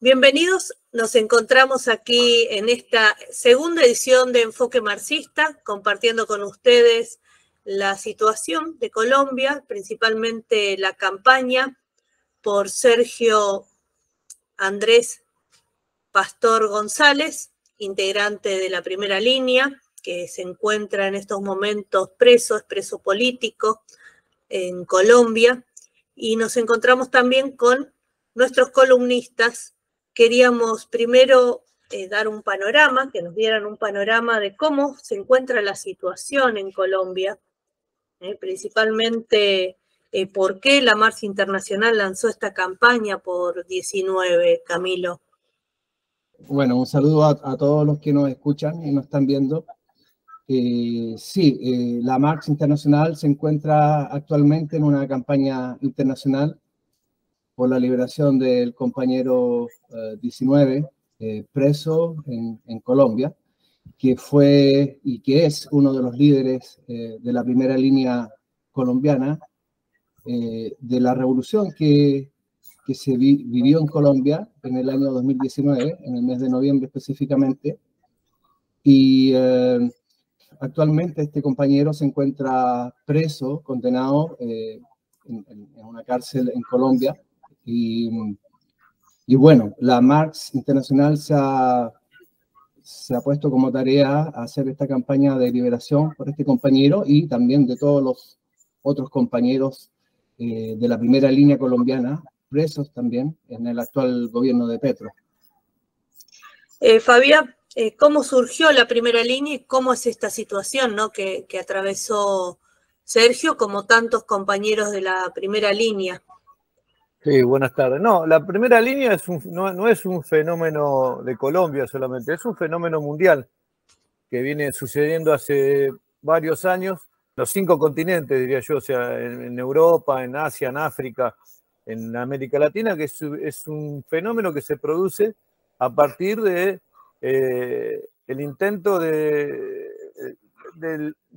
Bienvenidos, nos encontramos aquí en esta segunda edición de Enfoque Marxista, compartiendo con ustedes la situación de Colombia, principalmente la campaña por Sergio Andrés Pastor González, integrante de la Primera Línea, que se encuentra en estos momentos preso político en Colombia, y nos encontramos también con nuestros columnistas. Queríamos primero dar un panorama, que nos dieran un panorama de cómo se encuentra la situación en Colombia, principalmente por qué la Marcha Internacional lanzó esta campaña por 19, Camilo. Bueno, un saludo a todos los que nos escuchan y nos están viendo. La Marcha Internacional se encuentra actualmente en una campaña internacional por la liberación del compañero 19 preso en Colombia, que fue y que es uno de los líderes de la Primera Línea colombiana, de la revolución que se vivió en Colombia en el año 2019, en el mes de noviembre específicamente, y actualmente este compañero se encuentra preso, condenado en una cárcel en Colombia, y bueno, la Marcha Internacional se ha puesto como tarea hacer esta campaña de liberación por este compañero y también de todos los otros compañeros de la Primera Línea colombiana, presos también en el actual gobierno de Petro. Fabián, ¿cómo surgió la Primera Línea y cómo es esta situación, ¿no? que atravesó Sergio, como tantos compañeros de la Primera Línea? Sí, buenas tardes. No, la Primera Línea no es un fenómeno de Colombia solamente, es un fenómeno mundial que viene sucediendo hace varios años, los 5 continentes, diría yo, o sea, en Europa, en Asia, en África, en América Latina, que es un fenómeno que se produce a partir de el intento del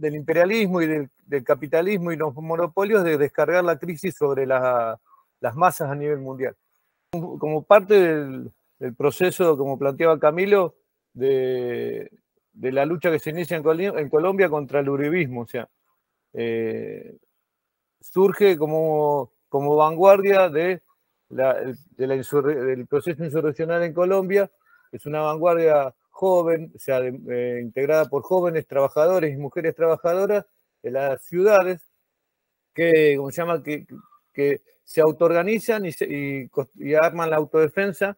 imperialismo y del capitalismo y los monopolios de descargar la crisis sobre las masas a nivel mundial. Como parte del proceso, como planteaba Camilo, de la lucha que se inicia en Colombia contra el uribismo, o sea, surge como vanguardia del proceso insurreccional en Colombia. Es una vanguardia joven, o sea, integrada por jóvenes trabajadores y mujeres trabajadoras de las ciudades que, como se llama, que se autoorganizan y arman la autodefensa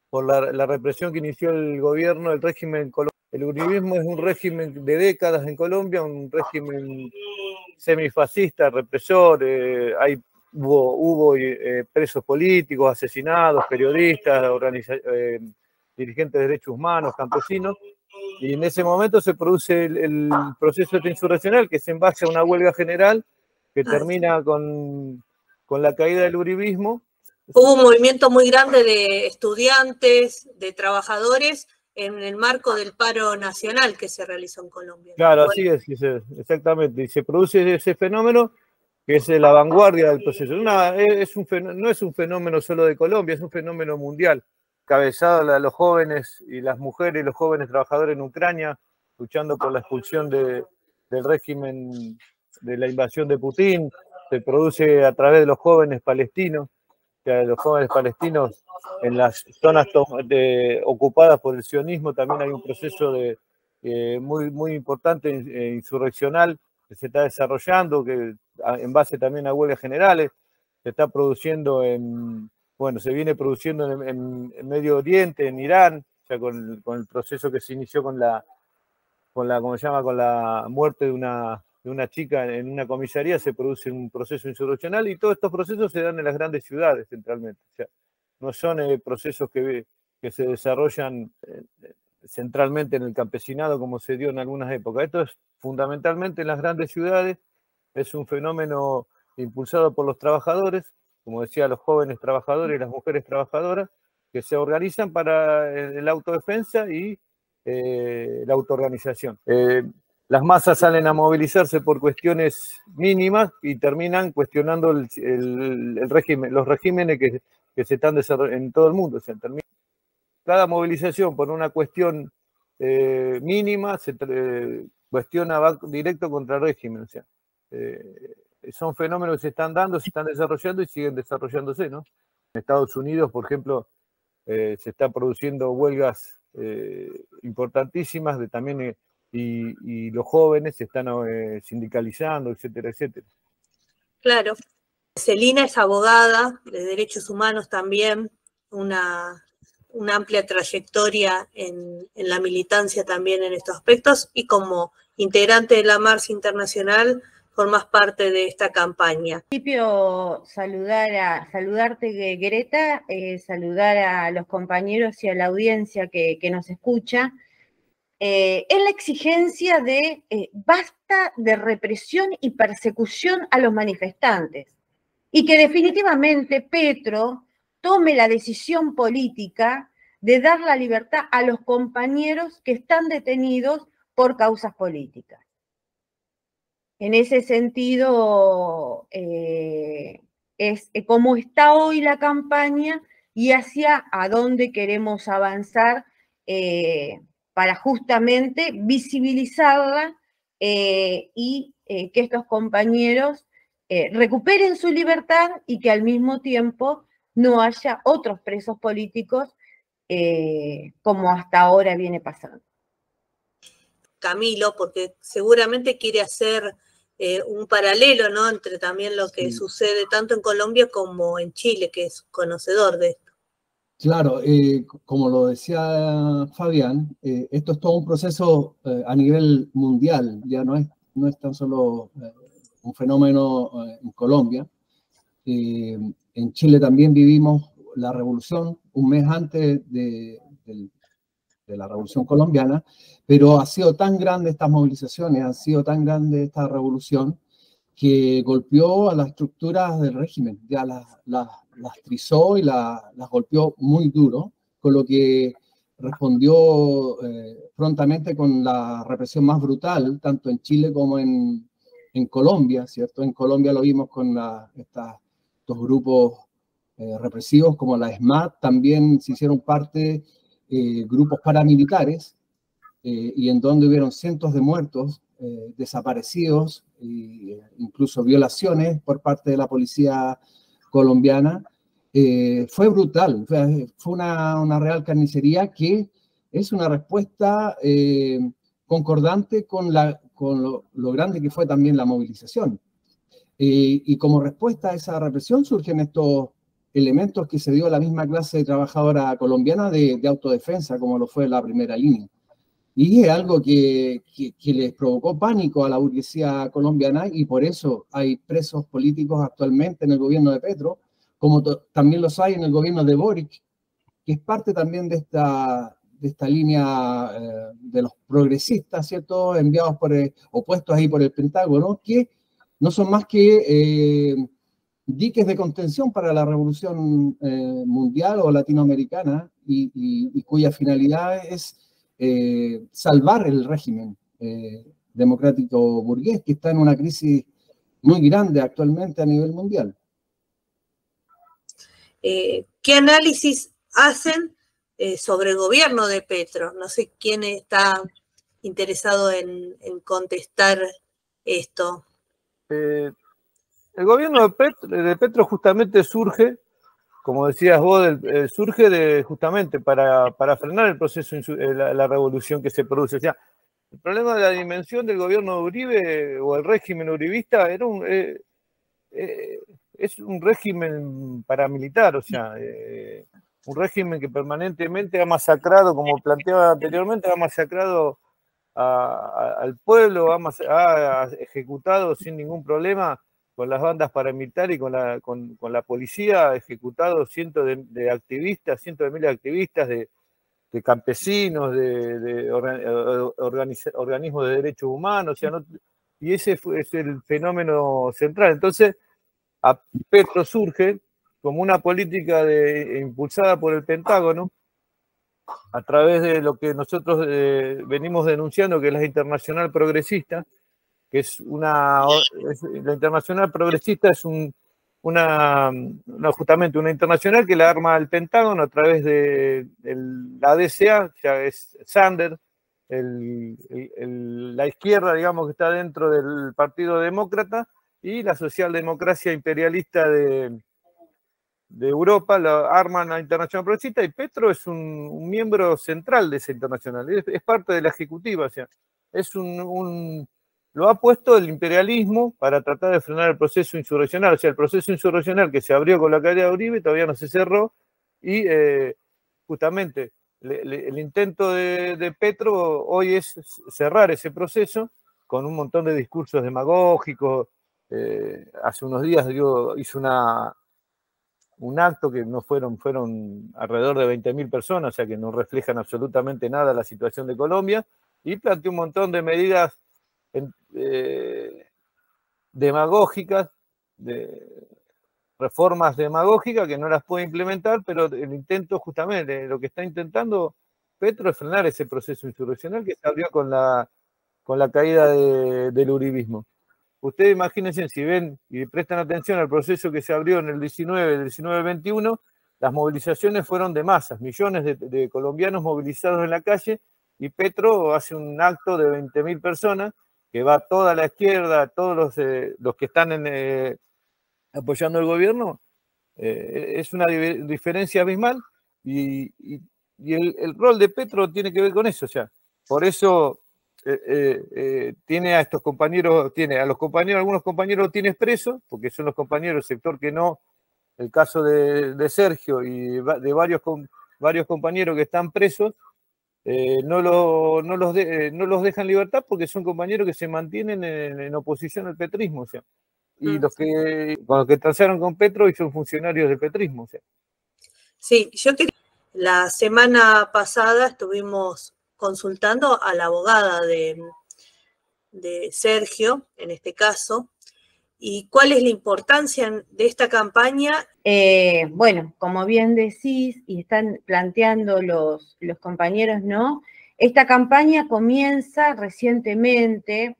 por la represión que inició el gobierno, el régimen colombiano. El uribismo es un régimen de décadas en Colombia, un régimen semifascista, represor. Hubo presos políticos, asesinados, periodistas, dirigentes de derechos humanos, campesinos. Y en ese momento se produce el proceso insurreccional, que es en base a una huelga general que termina con la caída del uribismo. Hubo un movimiento muy grande de estudiantes, de trabajadores, en el marco del paro nacional que se realizó en Colombia. Claro, así es, exactamente. Y se produce ese fenómeno que es la vanguardia del proceso. No es un fenómeno solo de Colombia, es un fenómeno mundial. Cabezado a los jóvenes y las mujeres y los jóvenes trabajadores en Ucrania, luchando por la expulsión del régimen de la invasión de Putin. Se produce a través de los jóvenes palestinos, que los jóvenes palestinos en las zonas ocupadas por el sionismo también hay un proceso muy importante insurreccional que se está desarrollando, que en base también a huelgas generales, se está produciendo se viene produciendo en Medio Oriente, en Irán, ya con el proceso que se inició con la muerte de una chica en una comisaría. Se produce un proceso insurreccional y todos estos procesos se dan en las grandes ciudades centralmente. O sea, no son procesos que se desarrollan centralmente en el campesinado como se dio en algunas épocas. Esto es fundamentalmente en las grandes ciudades, es un fenómeno impulsado por los trabajadores, como decía, los jóvenes trabajadores y las mujeres trabajadoras, que se organizan para la autodefensa y la autoorganización. Las masas salen a movilizarse por cuestiones mínimas y terminan cuestionando el régimen, los regímenes que se están desarrollando en todo el mundo. O sea, cada movilización por una cuestión mínima se cuestiona, va directo contra el régimen. O sea, son fenómenos que se están dando, se están desarrollando y siguen desarrollándose, ¿no? En Estados Unidos, por ejemplo, se están produciendo huelgas importantísimas también, y los jóvenes se están sindicalizando, etcétera, etcétera. Claro. Celina es abogada de derechos humanos también, una amplia trayectoria en la militancia también en estos aspectos, y como integrante de la Marcha Internacional formas parte de esta campaña. En principio, saludarte, Greta, saludar a los compañeros y a la audiencia que nos escucha, en la exigencia de basta de represión y persecución a los manifestantes, y que definitivamente Petro tome la decisión política de dar la libertad a los compañeros que están detenidos por causas políticas. En ese sentido, es cómo está hoy la campaña y hacia a dónde queremos avanzar para justamente visibilizarla y que estos compañeros recuperen su libertad y que al mismo tiempo no haya otros presos políticos como hasta ahora viene pasando. Camilo, porque seguramente quiere hacer un paralelo, ¿no?, entre también lo que sucede tanto en Colombia como en Chile, que es conocedor de esto. Claro, como lo decía Fabián, esto es todo un proceso a nivel mundial, ya no es tan solo un fenómeno en Colombia. En Chile también vivimos la revolución un mes antes de la revolución colombiana, pero ha sido tan grande estas movilizaciones, ha sido tan grande esta revolución que golpeó a las estructuras del régimen, ya las trizó y las golpeó muy duro, con lo que respondió prontamente con la represión más brutal, tanto en Chile como en Colombia, ¿cierto? En Colombia lo vimos con estos grupos represivos como la ESMAD, también se hicieron parte grupos paramilitares, y en donde hubieron cientos de muertos, desaparecidos, incluso violaciones por parte de la policía colombiana. Fue brutal, fue una real carnicería que es una respuesta concordante con lo grande que fue también la movilización. Y como respuesta a esa represión surgen estos elementos que se dio a la misma clase trabajadora colombiana de autodefensa, como lo fue la primera línea. Y es algo que les provocó pánico a la burguesía colombiana, y por eso hay presos políticos actualmente en el gobierno de Petro, como también los hay en el gobierno de Boric, que es parte también de esta línea de los progresistas, ¿cierto?, enviados opuestos ahí por el Pentágono, que no son más que diques de contención para la revolución mundial o latinoamericana, y cuya finalidad es salvar el régimen democrático burgués, que está en una crisis muy grande actualmente a nivel mundial. ¿Qué análisis hacen sobre el gobierno de Petro? No sé quién está interesado en contestar esto. El gobierno de Petro justamente surge, como decías vos, surge justamente para frenar el proceso, la revolución que se produce. O sea, el problema de la dimensión del gobierno de Uribe o el régimen uribista es un régimen paramilitar, o sea, un régimen que permanentemente ha masacrado, como planteaba anteriormente, ha masacrado al pueblo, ha ejecutado sin ningún problema con las bandas paramilitares y con la policía, ha ejecutado cientos de activistas, cientos de miles de activistas, de campesinos, de organismos de derechos humanos, o sea, y ese es el fenómeno central. Entonces, a Petro surge como una política impulsada por el Pentágono, a través de lo que nosotros venimos denunciando, que es la Internacional Progresista, que la Internacional Progresista es justamente una internacional que la arma el Pentágono a través de la DCA, ya es Sanders, la izquierda, digamos, que está dentro del Partido Demócrata, y la socialdemocracia imperialista de Europa, la arman la Internacional Progresista, y Petro es un miembro central de esa internacional, es parte de la ejecutiva, o sea, lo ha puesto el imperialismo para tratar de frenar el proceso insurreccional, o sea, el proceso insurreccional que se abrió con la caída de Uribe todavía no se cerró, y justamente el intento de Petro hoy es cerrar ese proceso con un montón de discursos demagógicos. Hace unos días hizo un acto que no fueron alrededor de 20.000 personas, o sea que no reflejan absolutamente nada la situación de Colombia, y planteó un montón de medidas demagógicas, de reformas demagógicas que no las puede implementar, pero el intento justamente, lo que está intentando Petro es frenar ese proceso insurreccional que se abrió con la caída del uribismo. Ustedes imagínense, si ven y prestan atención al proceso que se abrió en el 19-21, las movilizaciones fueron de masas, millones de colombianos movilizados en la calle, y Petro hace un acto de 20.000 personas, que va toda la izquierda, todos los que están apoyando el gobierno. Es una diferencia abismal, y el rol de Petro tiene que ver con eso, o sea, por eso tiene a estos compañeros, algunos compañeros los tiene presos, porque son los compañeros del sector que no, el caso de Sergio y de varios compañeros que están presos, no los dejan libertad porque son compañeros que se mantienen en oposición al petrismo, o sea, y con los que transaron con Petro y son funcionarios del petrismo, o sea. Sí, la semana pasada estuvimos consultando a la abogada de Sergio, en este caso, y cuál es la importancia de esta campaña. Bueno, como bien decís y están planteando los compañeros, ¿no? Esta campaña comienza recientemente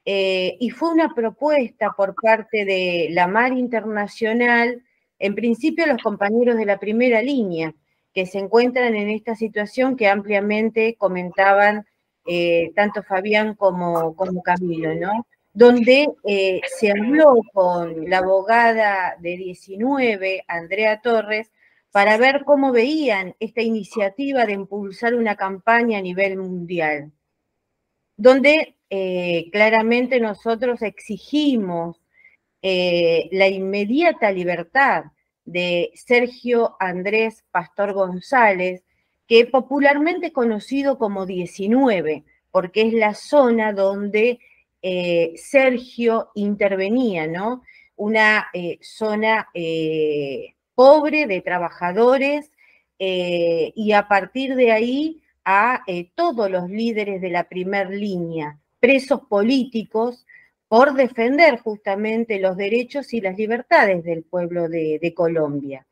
y fue una propuesta por parte de la Mar Internacional, en principio los compañeros de la primera línea, que se encuentran en esta situación que ampliamente comentaban tanto Fabián como Camilo, ¿no? Donde se habló con la abogada de 19, Andrea Torres, para ver cómo veían esta iniciativa de impulsar una campaña a nivel mundial, donde claramente nosotros exigimos la inmediata libertad de Sergio Andrés Pastor González, que popularmente conocido como 19, porque es la zona donde Sergio intervenía, ¿no? Una zona pobre de trabajadores, y a partir de ahí a todos los líderes de la primer línea, presos políticos, por defender justamente los derechos y las libertades del pueblo de Colombia.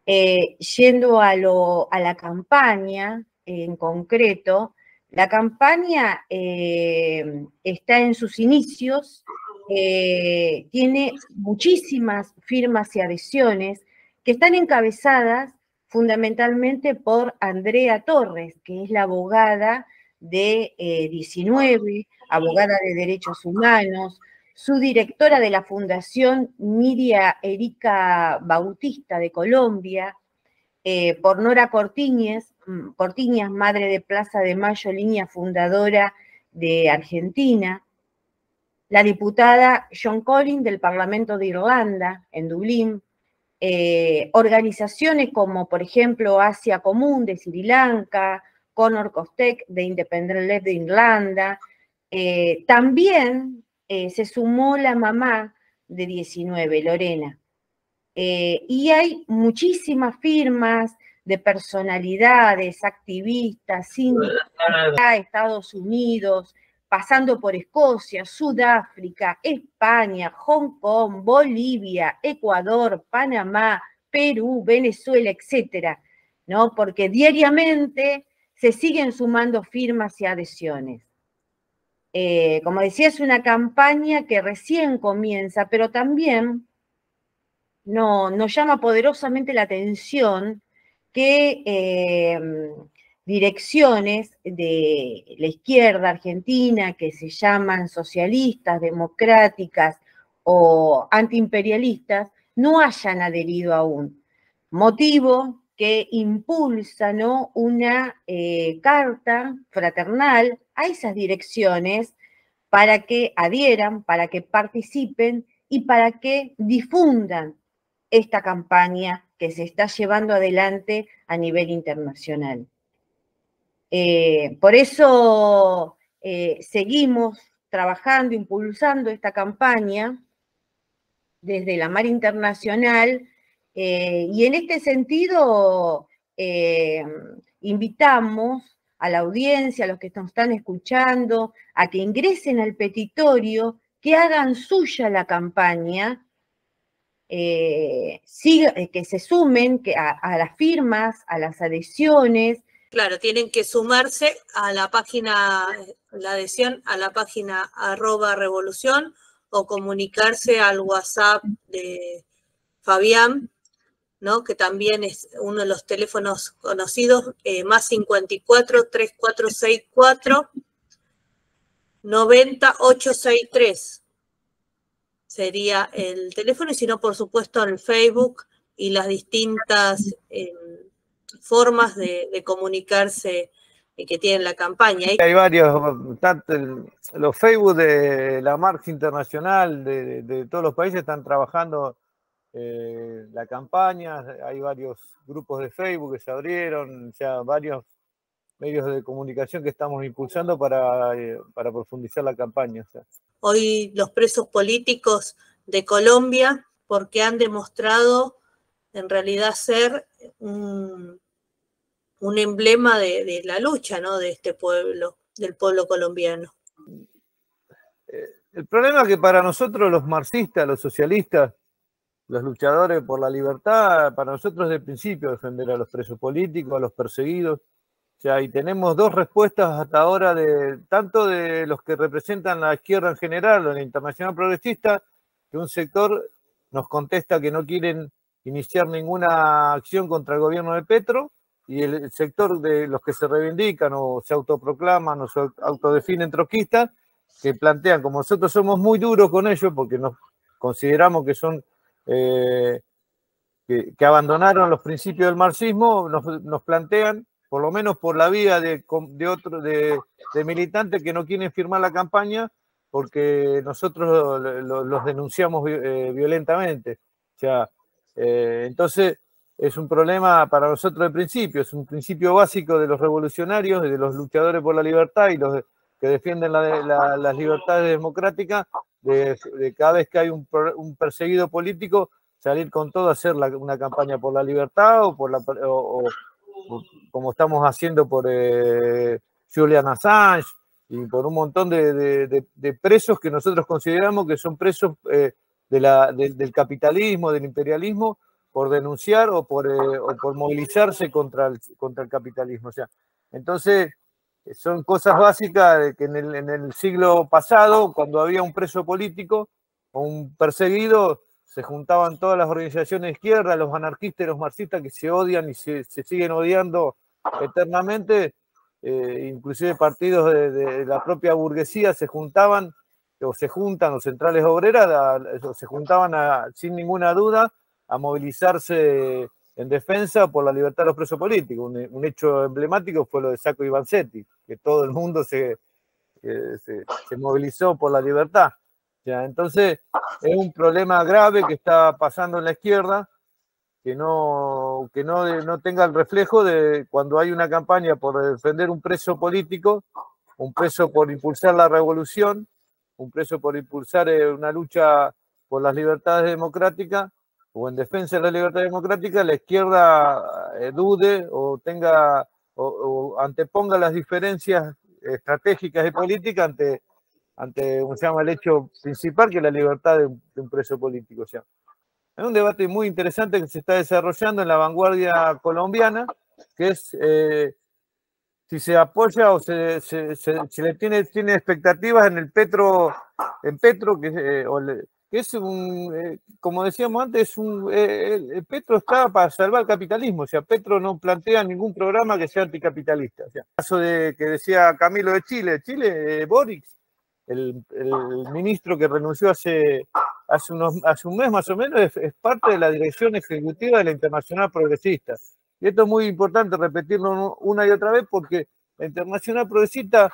Yendo a la campaña en concreto, la campaña está en sus inicios, tiene muchísimas firmas y adhesiones que están encabezadas fundamentalmente por Andrea Torres, que es la abogada de 19, abogada de derechos humanos, su directora de la Fundación Miria Erika Bautista de Colombia, por Nora Cortiñas, madre de Plaza de Mayo, línea fundadora de Argentina, la diputada John Collins del Parlamento de Irlanda, en Dublín, organizaciones como, por ejemplo, Asia Común de Sri Lanka, Conor Costek de Independent Left de Irlanda. También se sumó la mamá de 19, Lorena. Y hay muchísimas firmas de personalidades, activistas, sindicalistas, Estados Unidos, pasando por Escocia, Sudáfrica, España, Hong Kong, Bolivia, Ecuador, Panamá, Perú, Venezuela, etcétera, ¿no? Porque diariamente se siguen sumando firmas y adhesiones. Como decía, es una campaña que recién comienza, pero también nos llama poderosamente la atención que direcciones de la izquierda argentina que se llaman socialistas, democráticas o antiimperialistas no hayan adherido aún. Motivo que impulsa, ¿no?, una carta fraternal a esas direcciones para que adhieran, para que participen y para que difundan esta campaña que se está llevando adelante a nivel internacional. Por eso seguimos trabajando, impulsando esta campaña desde la Mar Internacional y en este sentido invitamos a la audiencia, a los que nos están escuchando, a que ingresen al petitorio, que hagan suya la campaña, que se sumen a las firmas, a las adhesiones. Claro, tienen que sumarse a la página, la adhesión a la página @revolución o comunicarse al WhatsApp de Fabián, ¿no?, que también es uno de los teléfonos conocidos, más 54 3464 90863. Sería el teléfono, y si no, por supuesto, en el Facebook y las distintas formas de comunicarse que tiene la campaña. Hay varios, tanto los Facebook de la Marcha Internacional de todos los países están trabajando la campaña, hay varios grupos de Facebook que se abrieron, ya varios medios de comunicación que estamos impulsando para profundizar la campaña. O sea. Hoy los presos políticos de Colombia, porque han demostrado en realidad ser un emblema de la lucha, ¿no?, de este pueblo, del pueblo colombiano. El problema es que para nosotros los marxistas, los socialistas, los luchadores por la libertad, para nosotros es de principio defender a los presos políticos, a los perseguidos. O sea, y tenemos dos respuestas hasta ahora, tanto de los que representan la izquierda en general o la Internacional Progresista, que un sector nos contesta que no quieren iniciar ninguna acción contra el gobierno de Petro, y el sector de los que se reivindican o se autoproclaman o se autodefinen trotskistas, que plantean, como nosotros somos muy duros con ellos, porque nos consideramos que son que abandonaron los principios del marxismo, nos plantean, por lo menos por la vía de militantes que no quieren firmar la campaña, porque nosotros los denunciamos violentamente. O sea, entonces es un problema para nosotros de principio, es un principio básico de los revolucionarios, de los luchadores por la libertad y los que defienden las libertades democráticas, de cada vez que hay un perseguido político, salir con todo, hacer una campaña por la libertad o como estamos haciendo por Julian Assange y por un montón de presos que nosotros consideramos que son presos del capitalismo, del imperialismo, por denunciar o por movilizarse contra el capitalismo. O sea, entonces son cosas básicas que en el siglo pasado, cuando había un preso político o un perseguido, se juntaban todas las organizaciones de izquierda, los anarquistas y los marxistas que se odian y se siguen odiando eternamente, inclusive partidos de la propia burguesía se juntaban, o se juntan, o centrales obreras, se juntaban sin ninguna duda a movilizarse en defensa por la libertad de los presos políticos. Un hecho emblemático fue lo de Sacco y Vanzetti, que todo el mundo se movilizó por la libertad. Ya, entonces, es un problema grave que está pasando en la izquierda, que no tenga el reflejo de cuando hay una campaña por defender un preso político, un preso por impulsar la revolución, un preso por impulsar una lucha por las libertades democráticas o en defensa de la libertad democrática, la izquierda dude o tenga o anteponga las diferencias estratégicas y políticas ante ¿cómo se llama?, el hecho principal, que es la libertad de un preso político. O sea, es un debate muy interesante que se está desarrollando en la vanguardia colombiana, que es si se apoya o se le tiene expectativas en Petro, que que es como decíamos antes, Petro está para salvar el capitalismo, o sea, Petro no plantea ningún programa que sea anticapitalista. O sea, el caso que decía Camilo de Chile, Boric, el ministro que renunció hace un mes más o menos, es parte de la dirección ejecutiva de la Internacional Progresista. Y esto es muy importante repetirlo una y otra vez porque la Internacional Progresista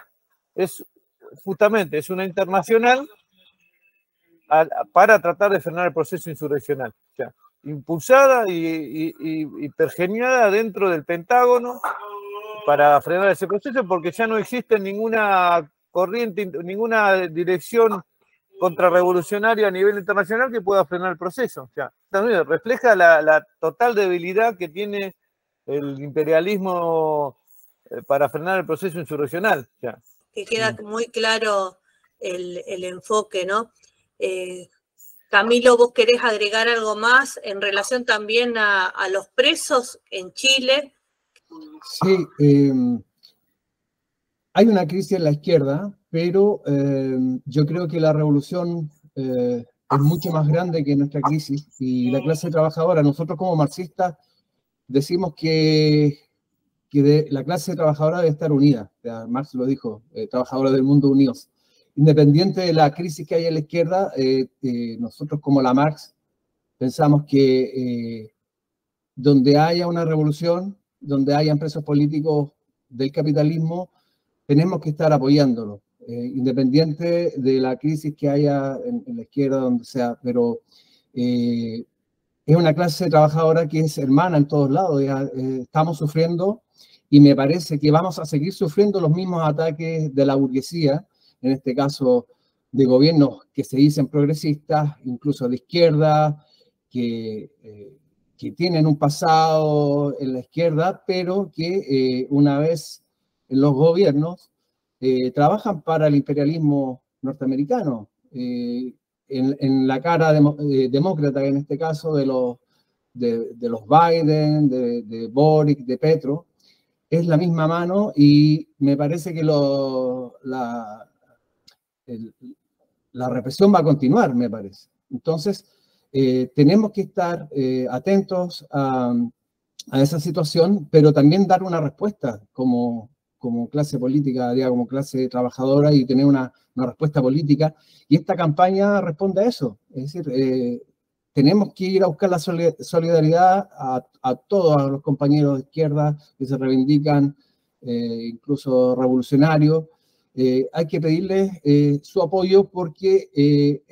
es justamente una internacional para tratar de frenar el proceso insurreccional. O sea, impulsada y pergeniada dentro del Pentágono para frenar ese proceso porque ya no existe ninguna corriente, ninguna dirección contrarrevolucionaria a nivel internacional que pueda frenar el proceso. O sea, también refleja la total debilidad que tiene el imperialismo para frenar el proceso insurreccional. O sea, que queda muy claro el enfoque, ¿no? Camilo, ¿vos querés agregar algo más en relación también a los presos en Chile? Sí, hay una crisis en la izquierda, pero yo creo que la revolución es mucho más grande que nuestra crisis y la clase trabajadora, nosotros como marxistas decimos que la clase trabajadora debe estar unida, ya Marx lo dijo, trabajadores del mundo unidos. Independiente de la crisis que hay en la izquierda, nosotros como la Marx pensamos que donde haya una revolución, donde haya presos políticos del capitalismo, tenemos que estar apoyándolo, independiente de la crisis que haya en la izquierda, donde sea, pero es una clase trabajadora que es hermana en todos lados, ya, estamos sufriendo y me parece que vamos a seguir sufriendo los mismos ataques de la burguesía, en este caso de gobiernos que se dicen progresistas, incluso de izquierda, que tienen un pasado en la izquierda, pero que una vez en los gobiernos trabajan para el imperialismo norteamericano, en la cara demócrata, en este caso, de los Biden, de Boric, de Petro, es la misma mano y me parece que la represión va a continuar, me parece. Entonces, tenemos que estar atentos a esa situación, pero también dar una respuesta como clase política, digamos, como clase trabajadora y tener una respuesta política. Y esta campaña responde a eso. Es decir, tenemos que ir a buscar la solidaridad a todos a los compañeros de izquierda que se reivindican, incluso revolucionarios. Hay que pedirles su apoyo porque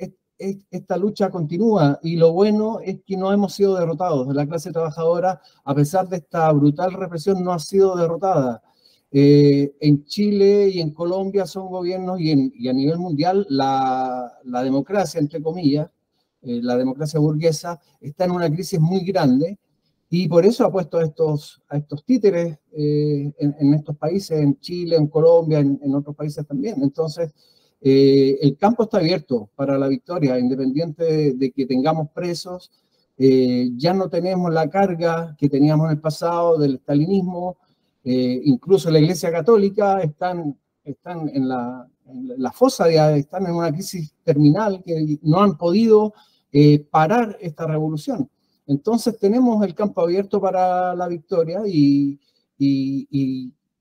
esta lucha continúa y lo bueno es que no hemos sido derrotados. La clase trabajadora, a pesar de esta brutal represión, no ha sido derrotada. En Chile y en Colombia son gobiernos y a nivel mundial la democracia, entre comillas, la democracia burguesa está en una crisis muy grande y por eso ha puesto a estos títeres en estos países, en Chile, en Colombia, en otros países también. Entonces, el campo está abierto para la victoria, independiente de que tengamos presos, ya no tenemos la carga que teníamos en el pasado del estalinismo, incluso la Iglesia Católica están en la fosa, están en una crisis terminal que no han podido parar esta revolución. Entonces tenemos el campo abierto para la victoria y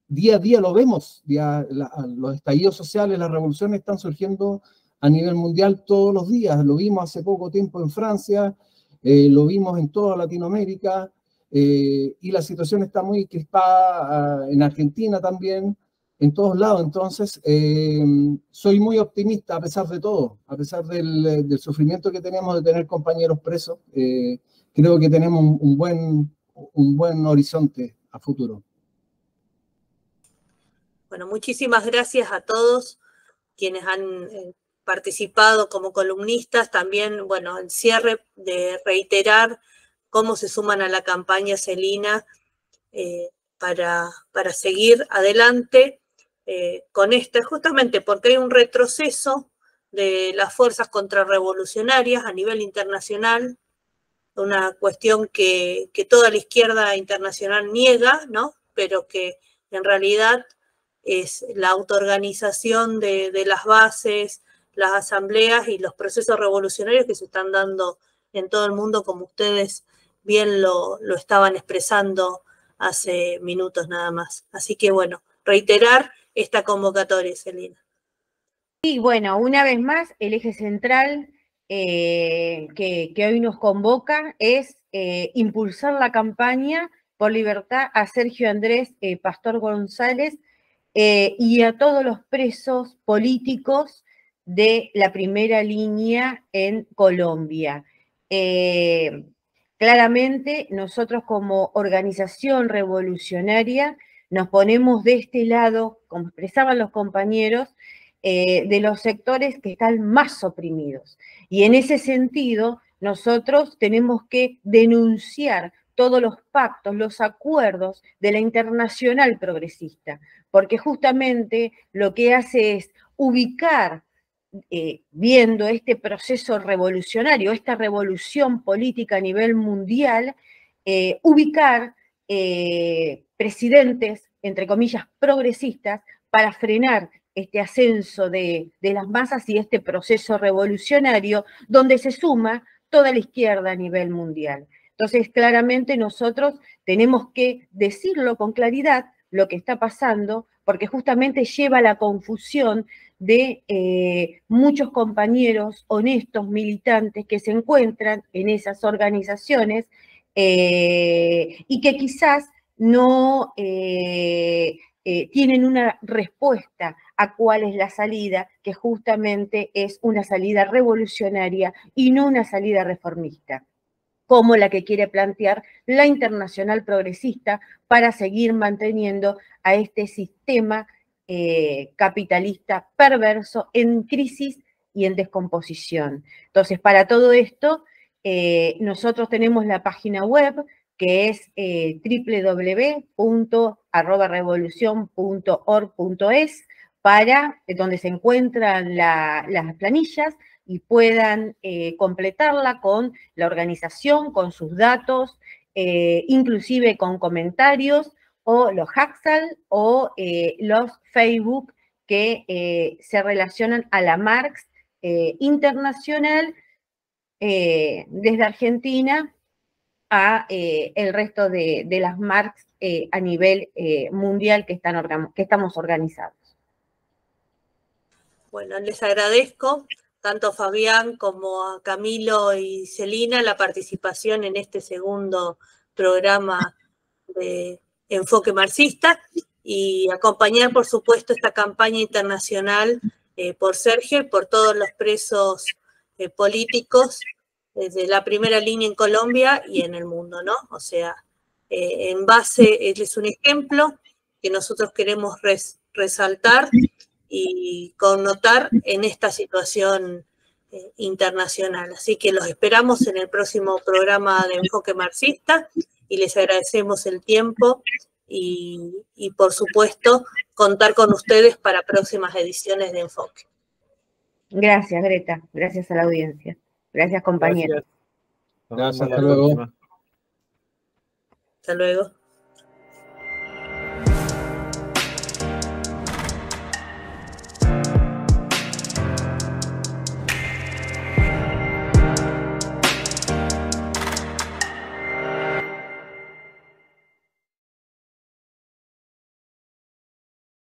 día a día lo vemos, los estallidos sociales, las revoluciones están surgiendo a nivel mundial todos los días. Lo vimos hace poco tiempo en Francia, lo vimos en toda Latinoamérica, y la situación está muy crispada en Argentina también, en todos lados. Entonces, soy muy optimista a pesar de todo, a pesar del sufrimiento que tenemos de tener compañeros presos. Creo que tenemos un buen horizonte a futuro. Bueno, muchísimas gracias a todos quienes han participado como columnistas. También, bueno, el cierre de reiterar cómo se suman a la campaña Celina para seguir adelante con esta, justamente porque hay un retroceso de las fuerzas contrarrevolucionarias a nivel internacional, una cuestión que toda la izquierda internacional niega, ¿no? Pero que en realidad es la autoorganización de las bases, las asambleas y los procesos revolucionarios que se están dando en todo el mundo, como ustedes bien lo estaban expresando hace minutos nada más. Así que bueno, reiterar esta convocatoria, Celina. Y bueno, una vez más, el eje central que hoy nos convoca es impulsar la campaña por libertad a Sergio Andrés Pastor González y a todos los presos políticos de la primera línea en Colombia. Claramente, nosotros como organización revolucionaria nos ponemos de este lado, como expresaban los compañeros, de los sectores que están más oprimidos. Y en ese sentido, nosotros tenemos que denunciar todos los pactos, los acuerdos de la Internacional Progresista, porque justamente lo que hace es ubicar, viendo este proceso revolucionario, esta revolución política a nivel mundial, ubicar presidentes, entre comillas, progresistas, para frenar este ascenso de las masas y este proceso revolucionario donde se suma toda la izquierda a nivel mundial. Entonces, claramente nosotros tenemos que decirlo con claridad lo que está pasando, porque justamente lleva a la confusión de muchos compañeros honestos, militantes, que se encuentran en esas organizaciones y que quizás no tienen una respuesta a cuál es la salida, que justamente es una salida revolucionaria y no una salida reformista, como la que quiere plantear la Internacional Progresista para seguir manteniendo a este sistema capitalista perverso en crisis y en descomposición. Entonces, para todo esto, nosotros tenemos la página web que es www.revolucion.org.es, donde se encuentran las planillas y puedan completarla con la organización, con sus datos, inclusive con comentarios, o los Haxal o los Facebook que se relacionan a la Marx internacional desde Argentina a el resto de las Marx a nivel mundial que estamos organizados. Bueno, les agradezco tanto a Fabián como a Camilo y Celina la participación en este segundo programa de Enfoque Marxista y acompañar, por supuesto, esta campaña internacional por Sergio y por todos los presos políticos de la primera línea en Colombia y en el mundo, ¿no? O sea, en base, él es un ejemplo que nosotros queremos resaltar y connotar en esta situación internacional. Así que los esperamos en el próximo programa de Enfoque Marxista y les agradecemos el tiempo y por supuesto, contar con ustedes para próximas ediciones de Enfoque. Gracias, Greta. Gracias a la audiencia. Gracias, compañeros. Gracias, hasta luego. Hasta luego.